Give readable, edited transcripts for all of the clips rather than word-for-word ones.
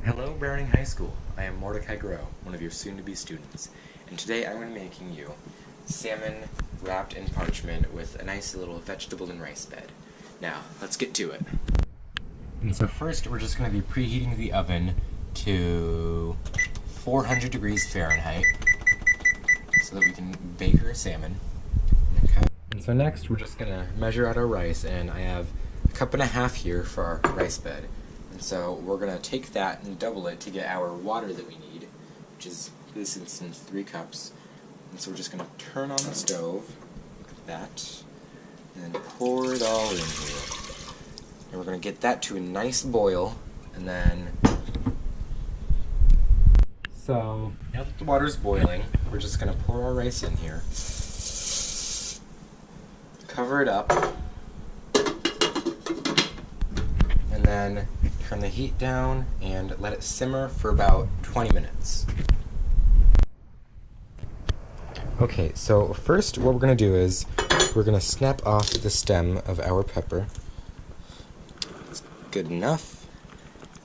Hello, Browning High School. I am Mordikhi Grow, one of your soon-to-be students, and today I'm going to be making you salmon wrapped in parchment with a nice little vegetable and rice bed. Now, let's get to it. And so first, we're just going to be preheating the oven to 400 degrees Fahrenheit so that we can bake our salmon. And so next, we're just going to measure out our rice, and I have a cup and a half here for our rice bed. And so we're going to take that and double it to get our water that we need, which is, in this instance, 3 cups. And so we're just going to turn on the stove, like that, and then pour it all in here. And we're going to get that to a nice boil, and then... So, now that the water's boiling, we're just going to pour our rice in here, cover it up, and then turn the heat down and let it simmer for about 20 minutes. Okay, so first what we're going to do is we're going to snap off the stem of our pepper. It's good enough.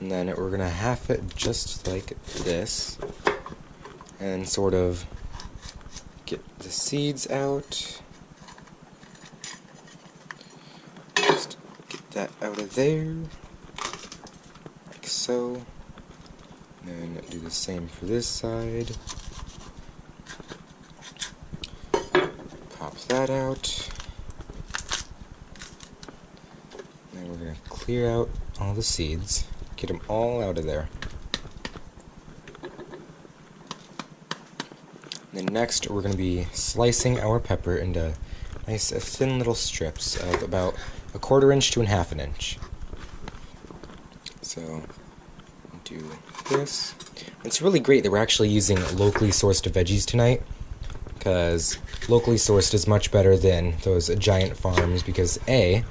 And then we're going to half it just like this and sort of get the seeds out. Just get that out of there. So, and then do the same for this side. Pop that out. Then we're going to clear out all the seeds, get them all out of there. Then next we're going to be slicing our pepper into nice thin little strips of about 1/4 inch to 1/2 inch. So, do this. It's really great that we're actually using locally sourced veggies tonight, because locally sourced is much better than those giant farms, because A,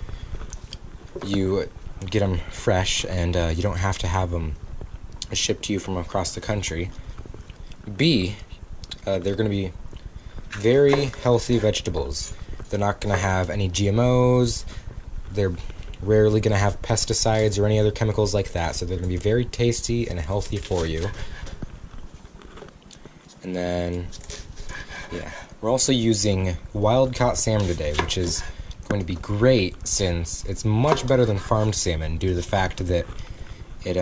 you get them fresh and you don't have to have them shipped to you from across the country. B, they're going to be very healthy vegetables. They're not going to have any GMOs. They're rarely going to have pesticides or any other chemicals like that, so they're going to be very tasty and healthy for you. And then, yeah, we're also using wild-caught salmon today, which is going to be great since it's much better than farmed salmon due to the fact that it,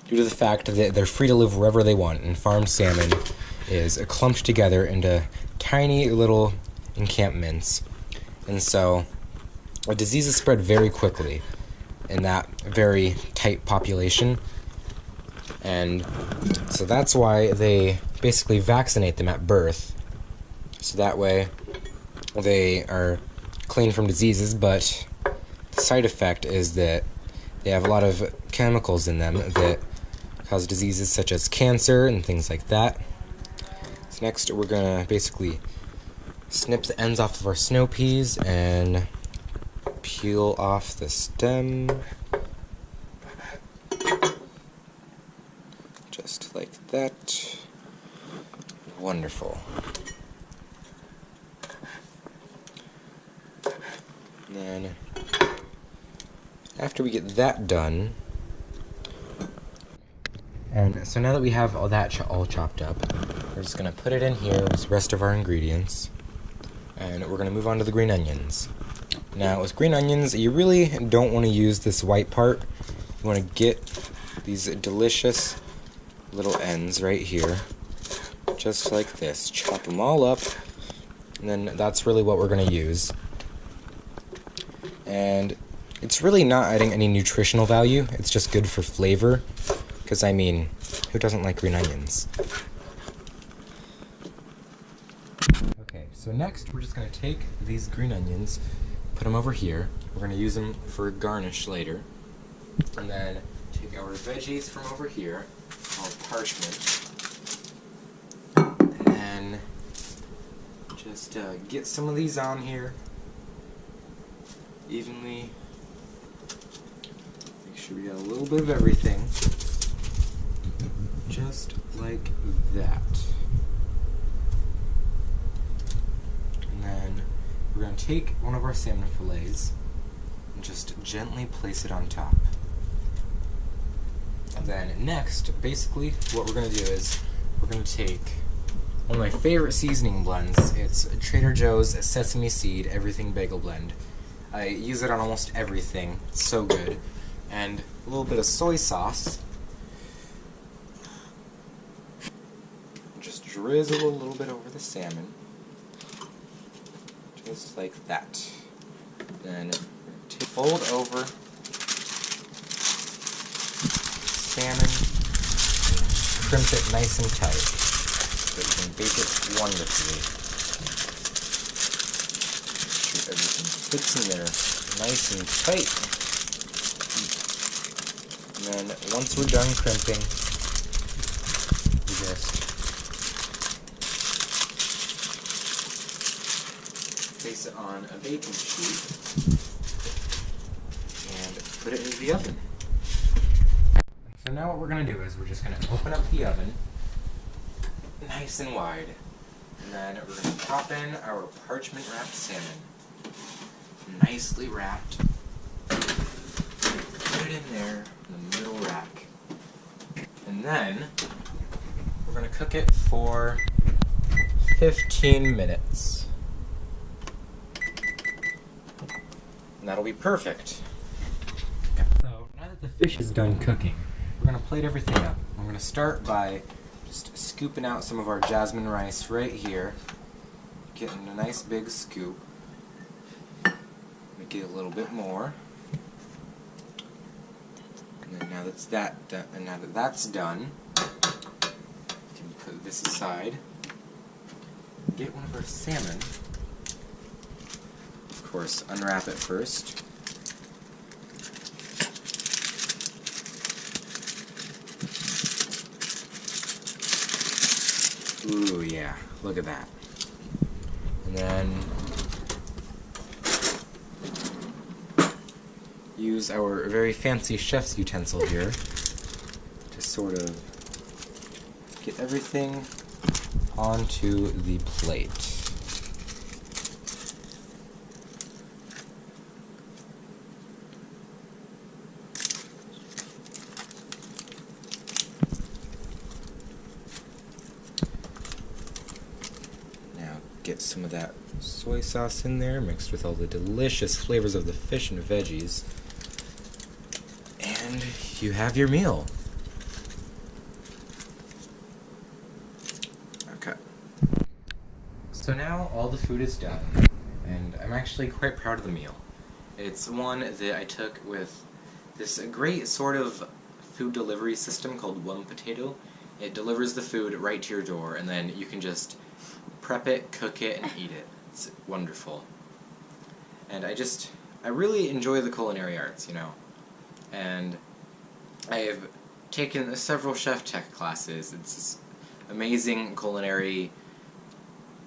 due to the fact that they're free to live wherever they want, and farmed salmon is clumped together into tiny little encampments. And so diseases spread very quickly in that very tight population. And so that's why they basically vaccinate them at birth. So that way they are clean from diseases, but the side effect is that they have a lot of chemicals in them that cause diseases such as cancer and things like that. So next we're going to basically snip the ends off of our snow peas and peel off the stem. Just like that. Wonderful. And then after we get that done, and so now that we have all that all chopped up, we're just going to put it in here with the rest of our ingredients, and we're going to move on to the green onions. Now with green onions, you really don't want to use this white part. You want to get these delicious little ends right here, just like this. Chop them all up, and then that's really what we're going to use. And it's really not adding any nutritional value, it's just good for flavor. Because, I mean, who doesn't like green onions? Okay, so next we're just going to take these green onions, put them over here. We're going to use them for garnish later. And then take our veggies from over here, called parchment. And then just get some of these on here evenly. Make sure we got a little bit of everything. Just like that. And then we're going to take one of our salmon fillets and just gently place it on top. And then next, basically, what we're going to do is we're going to take one of my favorite seasoning blends. It's Trader Joe's Sesame Seed Everything Bagel Blend. I use it on almost everything. It's so good. And a little bit of soy sauce. Just drizzle a little bit over the salmon. Just like that. Then fold over salmon and crimp it nice and tight so you can bake it wonderfully. Make sure everything fits in there nice and tight. And then once we're done crimping, we just place it on a baking sheet and put it into the oven. So now what we're going to do is we're just going to open up the oven nice and wide, and then we're going to pop in our parchment wrapped salmon, nicely wrapped. Put it in there in the middle rack, and then we're going to cook it for 15 minutes. And that'll be perfect. So now that the fish is done cooking, we're going to plate everything up. I'm going to start by just scooping out some of our jasmine rice right here. Getting a nice big scoop. Get a little bit more. And then now that that's done, we can put this aside. Get one of our salmon. Of course, unwrap it first. Ooh, yeah, look at that. And then use our very fancy chef's utensil here to sort of get everything onto the plate. Get some of that soy sauce in there, mixed with all the delicious flavors of the fish and veggies. And you have your meal. Okay. So now all the food is done, and I'm actually quite proud of the meal. It's one that I took with this great sort of food delivery system called One Potato. It delivers the food right to your door, and then you can just prep it, cook it, and eat it. It's wonderful. And I really enjoy the culinary arts, you know. And I've taken several chef tech classes. It's this amazing culinary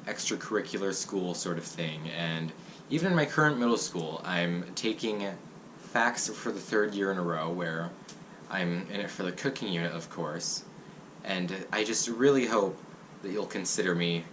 extracurricular school sort of thing. And even in my current middle school, I'm taking FACS for the 3rd year in a row, where I'm in it for the cooking unit, of course. And I just really hope that you'll consider me